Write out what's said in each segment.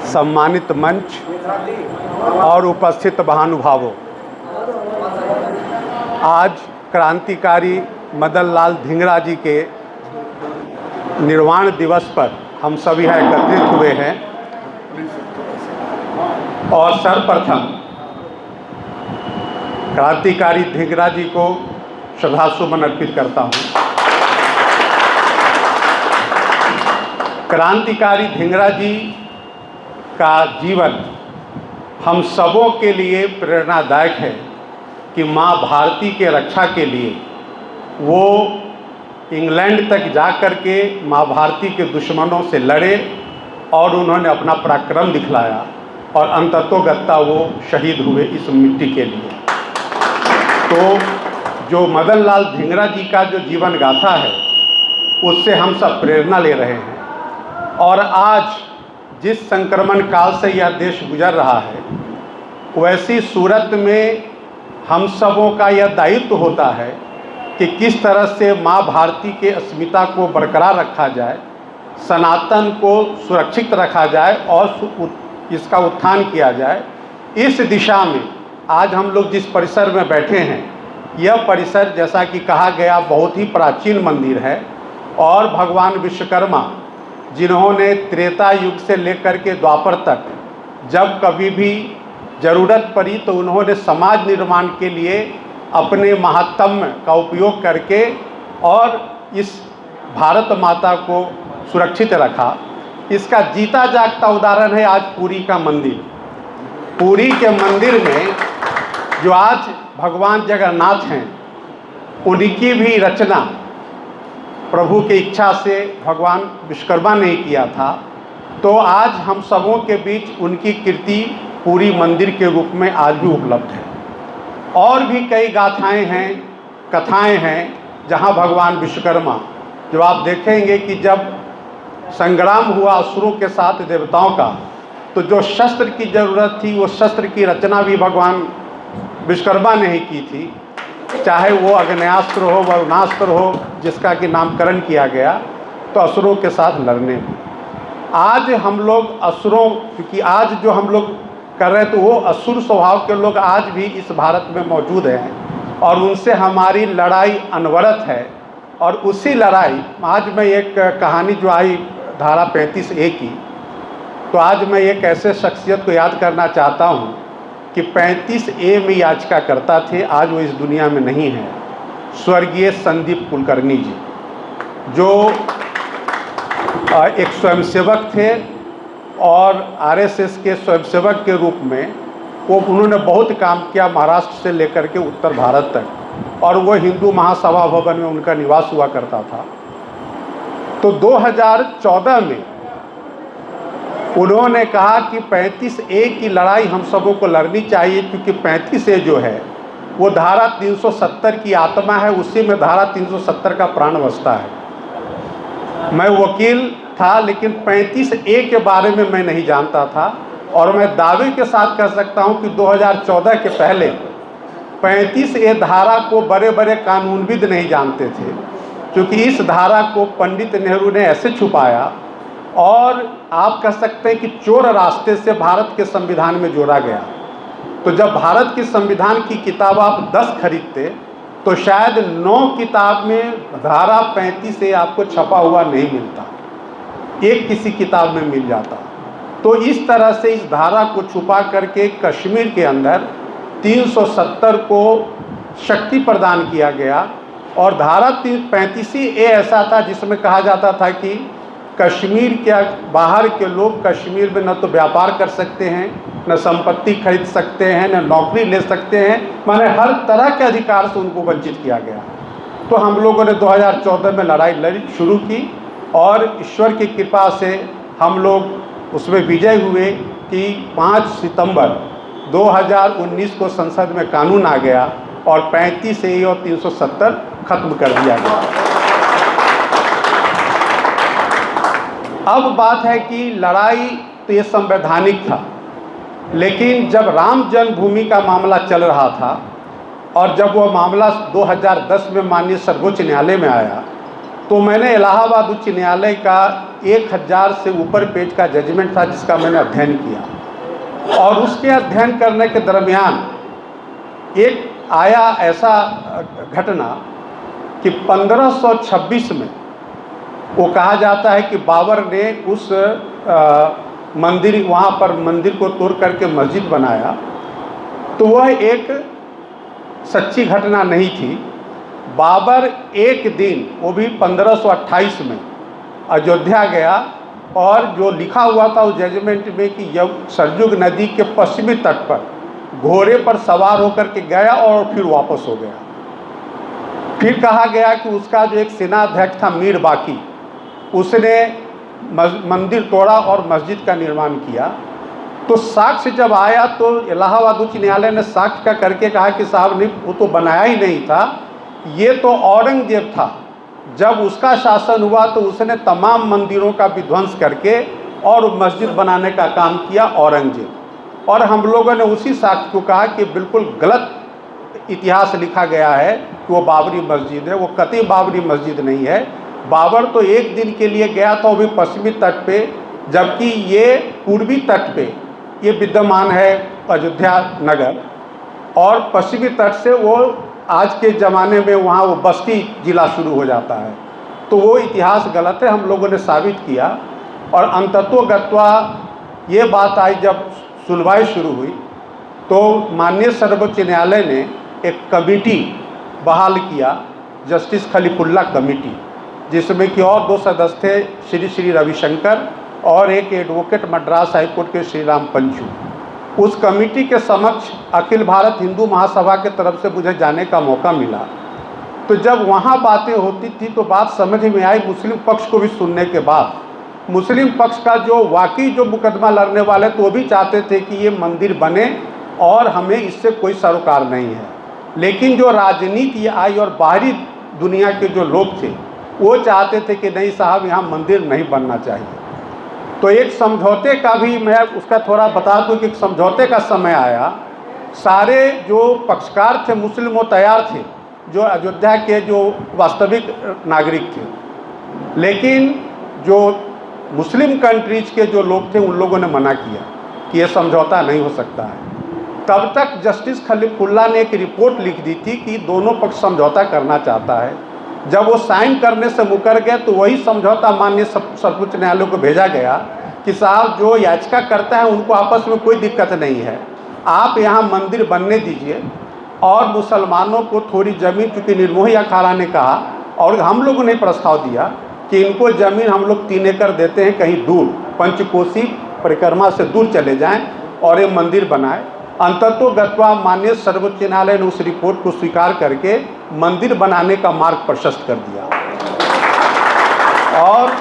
सम्मानित मंच और उपस्थित महानुभावों, आज क्रांतिकारी मदन लाल धिंगरा जी के निर्वाण दिवस पर हम सभी यहाँ एकत्रित हुए हैं और सर्वप्रथम क्रांतिकारी धिंगरा जी को श्रद्धासुमन अर्पित करता हूँ। क्रांतिकारी धिंगरा जी का जीवन हम सबों के लिए प्रेरणादायक है कि माँ भारती के रक्षा के लिए वो इंग्लैंड तक जाकर के माँ भारती के दुश्मनों से लड़े और उन्होंने अपना पराक्रम दिखलाया और अंततोगत्ता वो शहीद हुए इस मिट्टी के लिए। तो जो मदन लाल धिंगरा जी का जो जीवन गाथा है उससे हम सब प्रेरणा ले रहे हैं और आज जिस संक्रमण काल से यह देश गुजर रहा है वैसी सूरत में हम सबों का यह दायित्व होता है कि किस तरह से माँ भारती के अस्मिता को बरकरार रखा जाए, सनातन को सुरक्षित रखा जाए और इसका उत्थान किया जाए। इस दिशा में आज हम लोग जिस परिसर में बैठे हैं, यह परिसर जैसा कि कहा गया बहुत ही प्राचीन मंदिर है और भगवान विश्वकर्मा जिन्होंने त्रेता युग से लेकर के द्वापर तक जब कभी भी ज़रूरत पड़ी तो उन्होंने समाज निर्माण के लिए अपने महात्म्य का उपयोग करके और इस भारत माता को सुरक्षित रखा। इसका जीता जागता उदाहरण है आज पुरी का मंदिर। पुरी के मंदिर में जो आज भगवान जगन्नाथ हैं, उनकी भी रचना प्रभु की इच्छा से भगवान विश्वकर्मा ने किया था। तो आज हम सबों के बीच उनकी कृति पूरी मंदिर के रूप में आज भी उपलब्ध है। और भी कई गाथाएं हैं, कथाएं हैं जहां भगवान विश्वकर्मा, जो आप देखेंगे कि जब संग्राम हुआ असुरों के साथ देवताओं का, तो जो शस्त्र की ज़रूरत थी वो शस्त्र की रचना भी भगवान विश्वकर्मा ने ही की थी, चाहे वो अग्नेयास्त्र हो, वरुणास्त्र हो, जिसका कि नामकरण किया गया, तो असुरों के साथ लड़ने में। आज हम लोग असुरों, क्योंकि आज जो हम लोग कर रहे हैं तो वो असुर स्वभाव के लोग आज भी इस भारत में मौजूद हैं और उनसे हमारी लड़ाई अनवरत है। और उसी लड़ाई, आज मैं एक कहानी जो आई धारा 35A की, तो आज मैं एक ऐसे शख्सियत को याद करना चाहता हूँ कि 35A में याचिका करता थे, आज वो इस दुनिया में नहीं है, स्वर्गीय संदीप कुलकर्णी जी, जो एक स्वयंसेवक थे और RSS के स्वयंसेवक के रूप में उन्होंने बहुत काम किया महाराष्ट्र से लेकर के उत्तर भारत तक, और वो हिंदू महासभा भवन में उनका निवास हुआ करता था। तो 2014 में उन्होंने कहा कि 35A की लड़ाई हम सबों को लड़नी चाहिए, क्योंकि 35A जो है वो धारा 370 की आत्मा है, उसी में धारा 370 का प्राण बसता है। मैं वकील था लेकिन 35A के बारे में मैं नहीं जानता था, और मैं दावे के साथ कह सकता हूं कि 2014 के पहले 35A धारा को बड़े बड़े कानूनविद नहीं जानते थे, क्योंकि इस धारा को पंडित नेहरू ने ऐसे छुपाया और आप कह सकते हैं कि चोर रास्ते से भारत के संविधान में जोड़ा गया। तो जब भारत की संविधान की किताब आप 10 खरीदते तो शायद 9 किताब में धारा 35A आपको छपा हुआ नहीं मिलता, एक किसी किताब में मिल जाता। तो इस तरह से इस धारा को छुपा करके कश्मीर के अंदर 370 को शक्ति प्रदान किया गया। और धारा 35A ऐसा था जिसमें कहा जाता था कि कश्मीर के बाहर के लोग कश्मीर में न तो व्यापार कर सकते हैं, न संपत्ति खरीद सकते हैं, न नौकरी ले सकते हैं, माने हर तरह के अधिकार से उनको वंचित किया गया। तो हम लोगों ने 2014 में लड़ाई शुरू की और ईश्वर की कृपा से हम लोग उसमें विजय हुए कि 5 सितंबर 2019 को संसद में कानून आ गया और 35A और 370 खत्म कर दिया गया। अब बात है कि लड़ाई तो ये संवैधानिक था, लेकिन जब राम जन्मभूमि का मामला चल रहा था और जब वह मामला 2010 में माननीय सर्वोच्च न्यायालय में आया तो मैंने इलाहाबाद उच्च न्यायालय का 1000 से ऊपर पेज का जजमेंट था जिसका मैंने अध्ययन किया, और उसके अध्ययन करने के दरमियान एक आया ऐसा घटना कि 1526 में वो कहा जाता है कि बाबर ने उस मंदिर, वहाँ पर मंदिर को तोड़ करके मस्जिद बनाया। तो वह एक सच्ची घटना नहीं थी। बाबर एक दिन, वो भी 1528 में अयोध्या गया, और जो लिखा हुआ था उस जजमेंट में कि जब सरयुग नदी के पश्चिमी तट पर घोड़े पर सवार होकर के गया और फिर वापस हो गया। फिर कहा गया कि उसका जो एक सेनाध्यक्ष था मीर बाकी, उसने मंदिर तोड़ा और मस्जिद का निर्माण किया। तो साक्ष्य जब आया तो इलाहाबाद उच्च न्यायालय ने साक्ष्य का करके कहा कि साहब नहीं, वो तो बनाया ही नहीं था, ये तो औरंगजेब था। जब उसका शासन हुआ तो उसने तमाम मंदिरों का विध्वंस करके और मस्जिद बनाने का काम किया औरंगजेब। और हम लोगों ने उसी साक्ष्य को कहा कि बिल्कुल गलत इतिहास लिखा गया है कि वो बाबरी मस्जिद है। वो कतई बाबरी मस्जिद नहीं है। बाबर तो एक दिन के लिए गया था, वो भी पश्चिमी तट पे, जबकि ये पूर्वी तट पे ये विद्यमान है अयोध्या नगर, और पश्चिमी तट से वो आज के ज़माने में वहाँ वो बस्ती जिला शुरू हो जाता है। तो वो इतिहास गलत है, हम लोगों ने साबित किया। और अंततोगत्वा ये बात आई, जब सुनवाई शुरू हुई तो माननीय सर्वोच्च न्यायालय ने एक कमेटी बहाल किया, जस्टिस खलीफुल्ला कमेटी, जिसमें कि और 2 सदस्य थे, श्री रविशंकर, और एक एडवोकेट मद्रास हाईकोर्ट के श्री राम पंचू। उस कमेटी के समक्ष अखिल भारत हिंदू महासभा के तरफ से मुझे जाने का मौका मिला। तो जब वहाँ बातें होती थी तो बात समझ में आई। मुस्लिम पक्ष को भी सुनने के बाद, मुस्लिम पक्ष का जो वाकई जो मुकदमा लड़ने वाले, तो वो भी चाहते थे कि ये मंदिर बने और हमें इससे कोई सरोकार नहीं है। लेकिन जो राजनीति आई और बाहरी दुनिया के जो लोग थे, वो चाहते थे कि नहीं साहब, यहाँ मंदिर नहीं बनना चाहिए। तो एक समझौते का भी मैं उसका थोड़ा बता दूं कि एक समझौते का समय आया। सारे जो पक्षकार थे मुस्लिम, वो तैयार थे, जो अयोध्या के जो वास्तविक नागरिक थे। लेकिन जो मुस्लिम कंट्रीज के जो लोग थे, उन लोगों ने मना किया कि ये समझौता नहीं हो सकता है। तब तक जस्टिस खलीफुल्ला ने एक रिपोर्ट लिख दी थी कि दोनों पक्ष समझौता करना चाहता है। जब वो साइन करने से मुकर गए तो वही समझौता माननीय सर्वोच्च न्यायालय को भेजा गया कि साहब, जो याचिका करता है उनको आपस में कोई दिक्कत नहीं है, आप यहाँ मंदिर बनने दीजिए, और मुसलमानों को थोड़ी ज़मीन, चूँकि निर्मोही अखाड़ा ने कहा और हम लोगों ने प्रस्ताव दिया कि इनको ज़मीन हम लोग 3 एकड़ देते हैं, कहीं दूर पंचकोसी परिक्रमा से दूर चले जाएं और ये मंदिर बनाए। अंततोगत्वा माननीय सर्वोच्च न्यायालय ने उस रिपोर्ट को स्वीकार करके मंदिर बनाने का मार्ग प्रशस्त कर दिया, और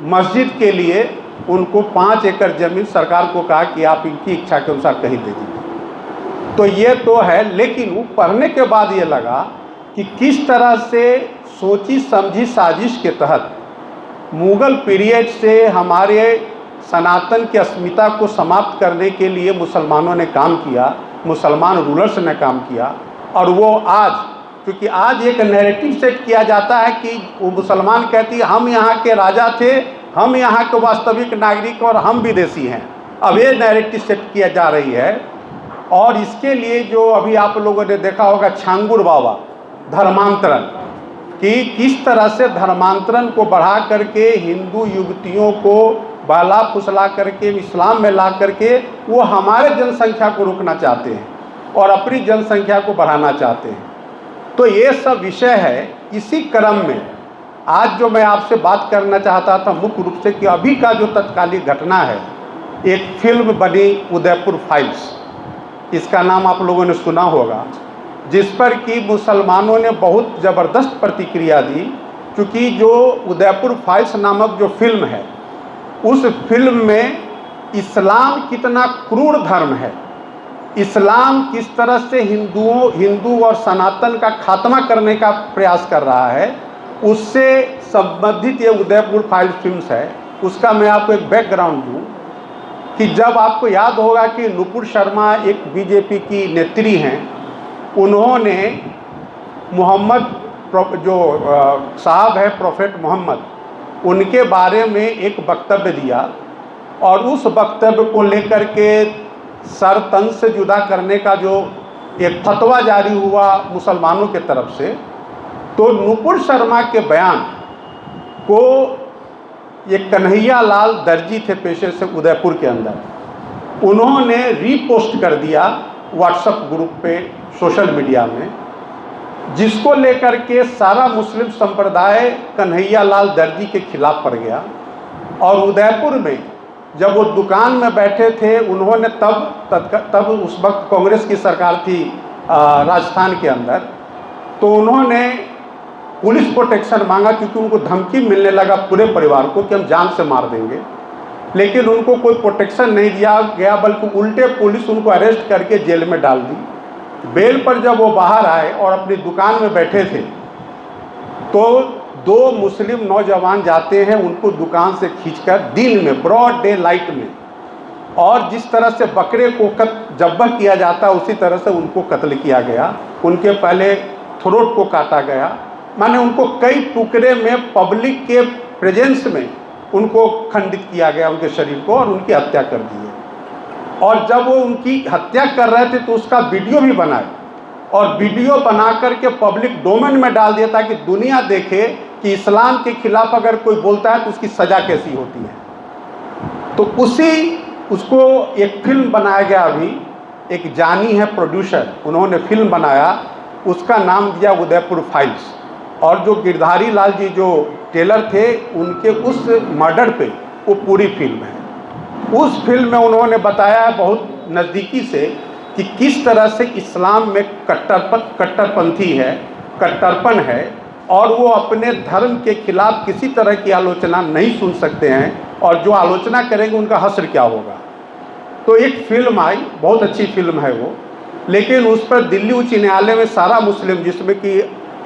मस्जिद के लिए उनको 5 एकड़ ज़मीन सरकार को कहा कि आप इनकी इच्छा के अनुसार कहीं दे दीजिए। तो ये तो है। लेकिन वो पढ़ने के बाद ये लगा कि किस तरह से सोची समझी साजिश के तहत मुग़ल पीरियड से हमारे सनातन की अस्मिता को समाप्त करने के लिए मुसलमानों ने काम किया, मुसलमान रूलर्स ने काम किया। और वो आज, क्योंकि आज एक नैरेटिव सेट किया जाता है कि वो मुसलमान कहती है हम यहाँ के राजा थे, हम यहाँ के वास्तविक नागरिक और हम विदेशी हैं। अब ये नैरेटिव सेट किया जा रही है। और इसके लिए जो अभी आप लोगों ने देखा होगा छांगुर बाबा धर्मांतरण, कि किस तरह से धर्मांतरण को बढ़ा करके हिंदू युवतियों को बहला फुसला करके इस्लाम में ला करके वो हमारे जनसंख्या को रोकना चाहते हैं और अपनी जनसंख्या को बढ़ाना चाहते हैं। तो ये सब विषय है। इसी क्रम में आज जो मैं आपसे बात करना चाहता था मुख्य रूप से कि अभी का जो तत्कालीन घटना है, एक फिल्म बनी उदयपुर फाइल्स, इसका नाम आप लोगों ने सुना होगा, जिस पर कि मुसलमानों ने बहुत ज़बरदस्त प्रतिक्रिया दी। क्योंकि जो उदयपुर फाइल्स नामक जो फिल्म है, उस फिल्म में इस्लाम कितना क्रूर धर्म है, इस्लाम किस तरह से हिंदू और सनातन का खात्मा करने का प्रयास कर रहा है, उससे संबंधित ये उदयपुर फाइल्स फिल्म्स है। उसका मैं आपको एक बैकग्राउंड दूँ कि जब आपको याद होगा कि नुपुर शर्मा एक बीजेपी की नेत्री हैं, उन्होंने मोहम्मद साहब है प्रोफेट मोहम्मद, उनके बारे में एक वक्तव्य दिया और उस वक्तव्य को लेकर के सर तन से जुदा करने का जो एक फतवा जारी हुआ मुसलमानों के तरफ से, तो नुपुर शर्मा के बयान को ये कन्हैया लाल दर्जी थे पेशे से उदयपुर के अंदर, उन्होंने रीपोस्ट कर दिया व्हाट्सएप ग्रुप पे, सोशल मीडिया में, जिसको लेकर के सारा मुस्लिम संप्रदाय कन्हैया लाल दर्जी के खिलाफ पड़ गया। और उदयपुर में जब वो दुकान में बैठे थे, उन्होंने तब उस वक्त कांग्रेस की सरकार थी राजस्थान के अंदर, तो उन्होंने पुलिस प्रोटेक्शन मांगा क्योंकि उनको धमकी मिलने लगा पूरे परिवार को कि हम जान से मार देंगे। लेकिन उनको कोई प्रोटेक्शन नहीं दिया गया, बल्कि उल्टे पुलिस उनको अरेस्ट करके जेल में डाल दी। बेल पर जब वो बाहर आए और अपनी दुकान में बैठे थे, तो दो मुस्लिम नौजवान जाते हैं उनको दुकान से खींचकर दिन में, ब्रॉड डे लाइट में, और जिस तरह से बकरे को जब्बर किया जाता उसी तरह से उनको कत्ल किया गया। उनके पहले थ्रोट को काटा गया, माने उनको कई टुकड़े में पब्लिक के प्रेजेंस में उनको खंडित किया गया, उनके शरीर को, और उनकी हत्या कर दी है। और जब वो उनकी हत्या कर रहे थे तो उसका वीडियो भी बनाए और वीडियो बना करके पब्लिक डोमेन में डाल दिया ताकि दुनिया देखे कि इस्लाम के खिलाफ अगर कोई बोलता है तो उसकी सज़ा कैसी होती है। तो उसको एक फिल्म बनाया गया। अभी एक जानी है प्रोड्यूसर, उन्होंने फिल्म बनाया, उसका नाम दिया उदयपुर फाइल्स। और जो गिरधारी लाल जी जो टेलर थे, उनके उस मर्डर पे वो पूरी फिल्म है। उस फिल्म में उन्होंने बताया बहुत नज़दीकी से कि किस तरह से इस्लाम में कट्टरपंथी है, कट्टरपन है, और वो अपने धर्म के खिलाफ किसी तरह की आलोचना नहीं सुन सकते हैं, और जो आलोचना करेंगे उनका हश्र क्या होगा। तो एक फिल्म आई, बहुत अच्छी फिल्म है वो, लेकिन उस पर दिल्ली उच्च न्यायालय में सारा मुस्लिम, जिसमें कि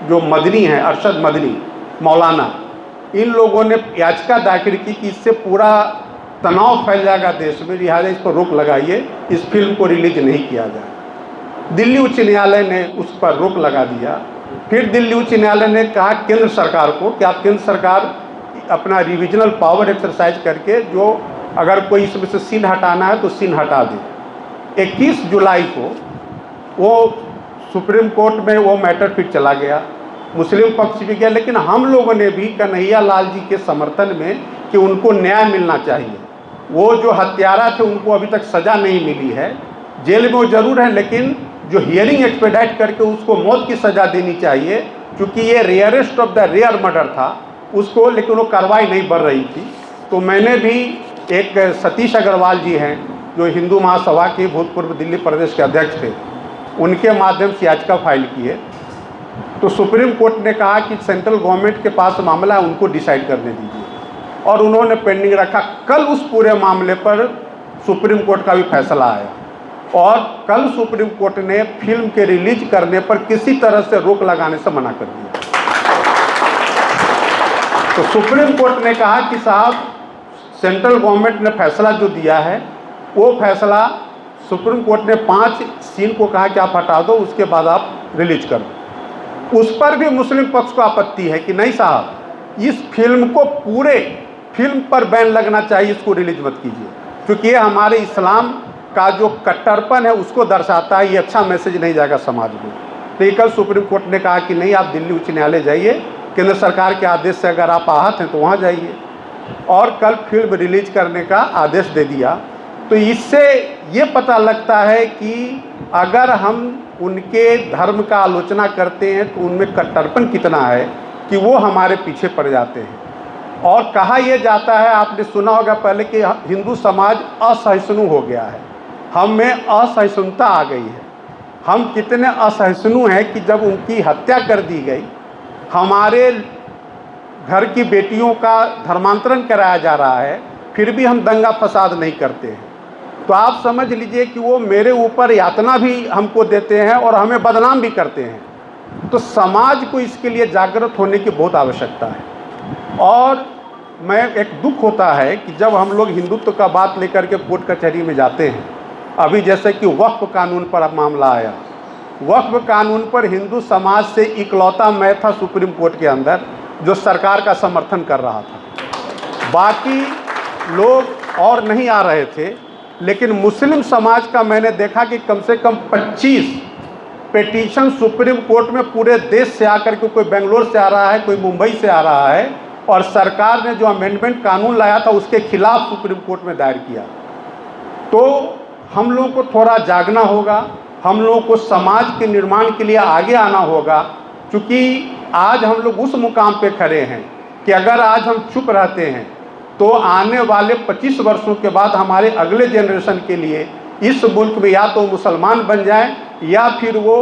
जो मदनी है, अरशद मदनी, मौलाना, इन लोगों ने याचिका दाखिल की कि इससे पूरा तनाव फैल जाएगा देश में, लिहाजा इस पर रोक लगाइए, इस फिल्म को रिलीज नहीं किया जाए। दिल्ली उच्च न्यायालय ने उस पर रोक लगा दिया। फिर दिल्ली उच्च न्यायालय ने कहा केंद्र सरकार को कि आप केंद्र सरकार अपना रिविजनल पावर एक्सरसाइज करके जो अगर कोई इसमें से सीन हटाना है तो सीन हटा दे। 21 जुलाई को वो सुप्रीम कोर्ट में वो मैटर फिर चला गया, मुस्लिम पक्ष भी गया, लेकिन हम लोगों ने भी कन्हैया लाल जी के समर्थन में कि उनको न्याय मिलना चाहिए। वो जो हत्यारा थे उनको अभी तक सज़ा नहीं मिली है, जेल में वो जरूर है, लेकिन जो हियरिंग एक्सपेडाइट करके उसको मौत की सज़ा देनी चाहिए, क्योंकि ये rarest of the rare murder था उसको, लेकिन वो कार्रवाई नहीं बढ़ रही थी। तो मैंने भी एक सतीश अग्रवाल जी हैं जो हिंदू महासभा के भूतपूर्व दिल्ली प्रदेश के अध्यक्ष थे, उनके माध्यम से याचिका फाइल की है। तो सुप्रीम कोर्ट ने कहा कि सेंट्रल गवर्नमेंट के पास मामला है, उनको डिसाइड करने दीजिए, और उन्होंने पेंडिंग रखा। कल उस पूरे मामले पर सुप्रीम कोर्ट का भी फैसला आया, और कल सुप्रीम कोर्ट ने फिल्म के रिलीज करने पर किसी तरह से रोक लगाने से मना कर दिया। तो सुप्रीम कोर्ट ने कहा कि साहब, सेंट्रल गवर्नमेंट ने फैसला जो दिया है वो फैसला, सुप्रीम कोर्ट ने 5 सीन को कहा कि आप हटा दो, उसके बाद आप रिलीज कर दो। उस पर भी मुस्लिम पक्ष को आपत्ति है कि नहीं साहब, इस फिल्म को पूरे फिल्म पर बैन लगना चाहिए, इसको रिलीज मत कीजिए, क्योंकि ये हमारे इस्लाम का जो कट्टरपन है उसको दर्शाता है, ये अच्छा मैसेज नहीं जाएगा समाज में। तो कल सुप्रीम कोर्ट ने कहा कि नहीं, आप दिल्ली उच्च न्यायालय जाइए, केंद्र सरकार के आदेश से अगर आप आहत हैं तो वहाँ जाइए, और कल फिल्म रिलीज करने का आदेश दे दिया। तो इससे ये पता लगता है कि अगर हम उनके धर्म का आलोचना करते हैं तो उनमें कट्टरपन कितना है कि वो हमारे पीछे पड़ जाते हैं। और कहा यह जाता है, आपने सुना होगा पहले, कि हिंदू समाज असहिष्णु हो गया है, हम में असहिष्णुता आ गई है। हम कितने असहिष्णु हैं कि जब उनकी हत्या कर दी गई, हमारे घर की बेटियों का धर्मांतरण कराया जा रहा है, फिर भी हम दंगा फसाद नहीं करते हैं। तो आप समझ लीजिए कि वो मेरे ऊपर यातना भी हमको देते हैं और हमें बदनाम भी करते हैं। तो समाज को इसके लिए जागृत होने की बहुत आवश्यकता है। और मैं एक दुख होता है कि जब हम लोग हिंदुत्व का बात लेकर के कोर्ट कचहरी में जाते हैं, अभी जैसे कि वक्फ कानून पर अब मामला आया, वक्फ कानून पर हिंदू समाज से इकलौता मैं था सुप्रीम कोर्ट के अंदर जो सरकार का समर्थन कर रहा था। बाकी लोग और नहीं आ रहे थे, लेकिन मुस्लिम समाज का मैंने देखा कि कम से कम 25 पिटीशन सुप्रीम कोर्ट में पूरे देश से आकर के, कोई बेंगलोर से आ रहा है, कोई मुंबई से आ रहा है, और सरकार ने जो अमेंडमेंट कानून लाया था उसके खिलाफ सुप्रीम कोर्ट में दायर किया। तो हम लोगों को थोड़ा जागना होगा, हम लोगों को समाज के निर्माण के लिए आगे आना होगा, क्योंकि आज हम लोग उस मुकाम पे खड़े हैं कि अगर आज हम चुप रहते हैं तो आने वाले 25 वर्षों के बाद हमारे अगले जनरेशन के लिए इस मुल्क में या तो मुसलमान बन जाएं या फिर वो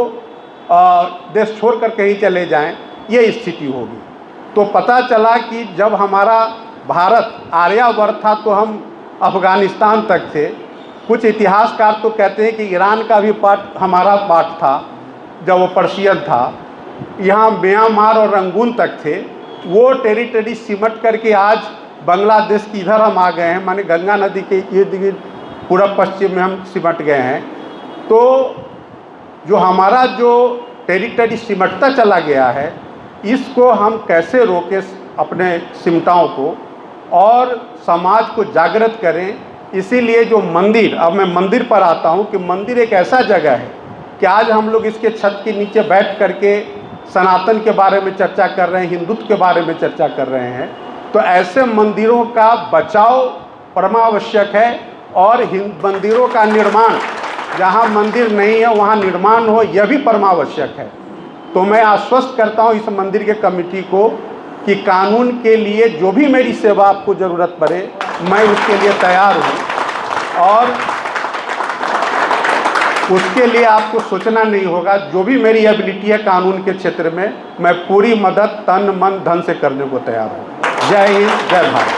देश छोड़ कर कहीं चले जाएं, ये स्थिति होगी। तो पता चला कि जब हमारा भारत आर्यावर्त था तो हम अफ़गानिस्तान तक थे। कुछ इतिहासकार तो कहते हैं कि ईरान का भी पार्ट हमारा पार्ट था जब वो पर्शियन था। यहाँ म्यांमार और रंगून तक थे। वो टेरिटरी सिमट करके आज बांग्लादेश की इधर हम आ गए हैं, माने गंगा नदी के इर्द गिर्द पूरब पश्चिम में हम सिमट गए हैं। तो जो हमारा जो टेरिटरी सिमटता चला गया है, इसको हम कैसे रोकें अपने सिमटाओं को और समाज को जागृत करें। इसीलिए जो मंदिर, अब मैं मंदिर पर आता हूँ कि मंदिर एक ऐसा जगह है कि आज हम लोग इसके छत के नीचे बैठ करके सनातन के बारे में चर्चा कर रहे हैं, हिंदुत्व के बारे में चर्चा कर रहे हैं। तो ऐसे मंदिरों का बचाव परमावश्यक है और मंदिरों का निर्माण, जहाँ मंदिर नहीं है वहाँ निर्माण हो, यह भी परमावश्यक है। तो मैं आश्वस्त करता हूँ इस मंदिर के कमेटी को कि कानून के लिए जो भी मेरी सेवा आपको ज़रूरत पड़े, मैं उसके लिए तैयार हूँ। और उसके लिए आपको सोचना नहीं होगा। जो भी मेरी एबिलिटी है कानून के क्षेत्र में, मैं पूरी मदद तन मन धन से करने को तैयार हूँ। जय हिंद, जय भारत।